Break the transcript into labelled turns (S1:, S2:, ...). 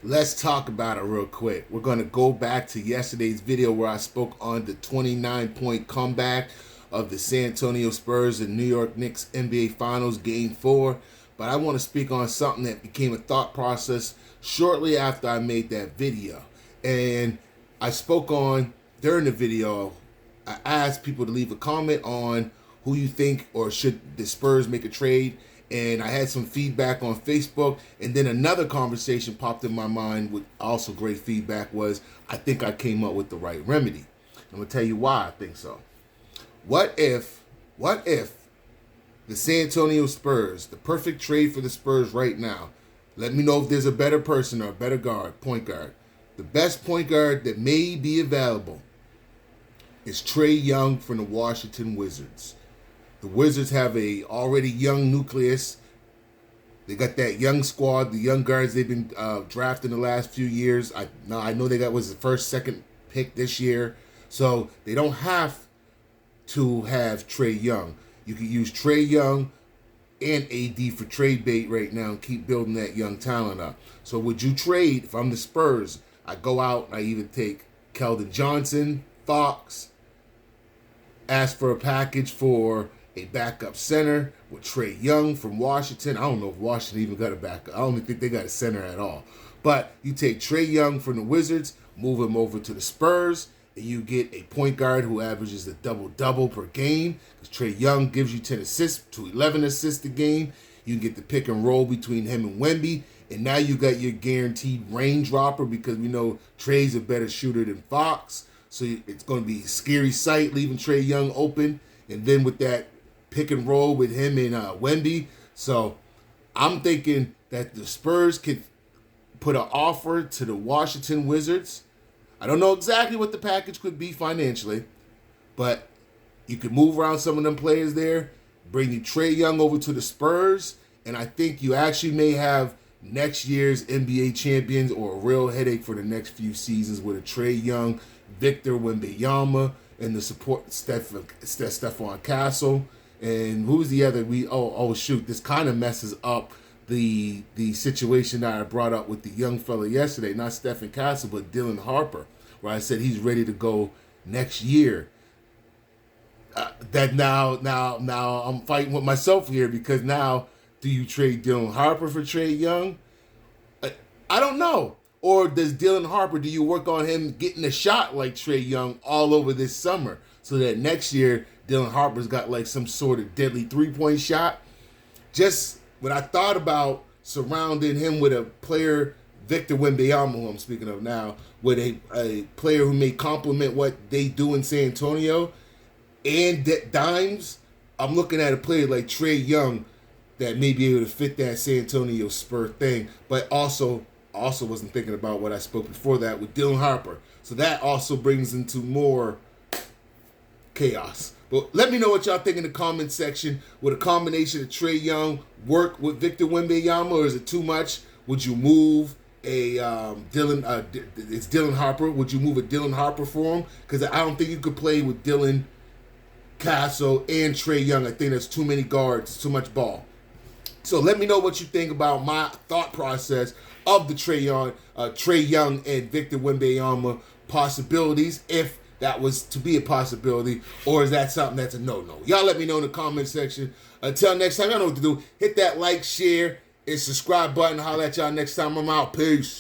S1: Let's talk about it real quick. We're going to go back to yesterday's video where I spoke on the 29-point comeback of the San Antonio Spurs and New York Knicks NBA Finals Game 4. But I want to speak on something that became a thought process shortly after I made that video. And I spoke on, during the video, I asked people to leave a comment on who you think or should the Spurs make a trade. And I had some feedback on Facebook, and then another conversation popped in my mind with also great feedback was, I think I came up with the right remedy. I'm going to tell you why I think so. What if the San Antonio Spurs, the perfect trade for the Spurs right now, let me know if there's a better person or a better point guard. The best point guard that may be available is Trae Young from the Washington Wizards. The Wizards have a already young nucleus. They got that young squad, the young guards they've been drafting the last few years. I know they got was the first, second pick this year, so they don't have to have Trae Young. You can use Trae Young and AD for trade bait right now and keep building that young talent up. So would you trade, if I'm the Spurs, I go out and I even take Keldon Johnson, Fox, ask for a package for a backup center with Trae Young from Washington. I don't know if Washington even got a backup. I don't even think they got a center at all. But you take Trae Young from the Wizards, move him over to the Spurs, and you get a point guard who averages a double-double per game. Because Trae Young gives you 10 assists to 11 assists a game. You can get the pick and roll between him and Wemby. And now you got your guaranteed range dropper because we know Trae's a better shooter than Fox. So it's going to be a scary sight leaving Trae Young open. And then with that pick and roll with him and Wemby. So I'm thinking that the Spurs could put an offer to the Washington Wizards. I don't know exactly what the package could be financially, but you could move around some of them players there, bring you Trae Young over to the Spurs, and I think you actually may have next year's NBA champions or a real headache for the next few seasons with a Trae Young, Victor Wembanyama, and the support Stephon Castle. And who's the other? Shoot, this kind of messes up the situation that I brought up with the young fella yesterday, not Stephen Castle, but Dylan Harper, where I said he's ready to go next year. That now I'm fighting with myself here because now do you trade Dylan Harper for Trae Young? I don't know. Or does Dylan Harper, do you work on him getting a shot like Trae Young all over this summer so that next year Dylan Harper's got like some sort of deadly three-point shot? Just when I thought about surrounding him with a player, Victor Wembanyama, who I'm speaking of now, with a player who may complement what they do in San Antonio, and dimes, I'm looking at a player like Trae Young that may be able to fit that San Antonio Spur thing, but also wasn't thinking about what I spoke before that with Dylan Harper. So that also brings into more chaos. But let me know what y'all think in the comment section. Would a combination of Trae Young work with Victor Wembanyama, or is it too much? Would you move a it's Dylan Harper. Would you move a Dylan Harper for him? Because I don't think you could play with Dylan Castle and Trae Young. I think that's too many guards. It's too much ball. So let me know what you think about my thought process of the Trae Young and Victor Wembanyama possibilities, if that was to be a possibility, or is that something that's a no-no? Y'all let me know in the comment section. Until next time, y'all know what to do. Hit that like, share, and subscribe button. Holla at y'all next time. I'm out. Peace.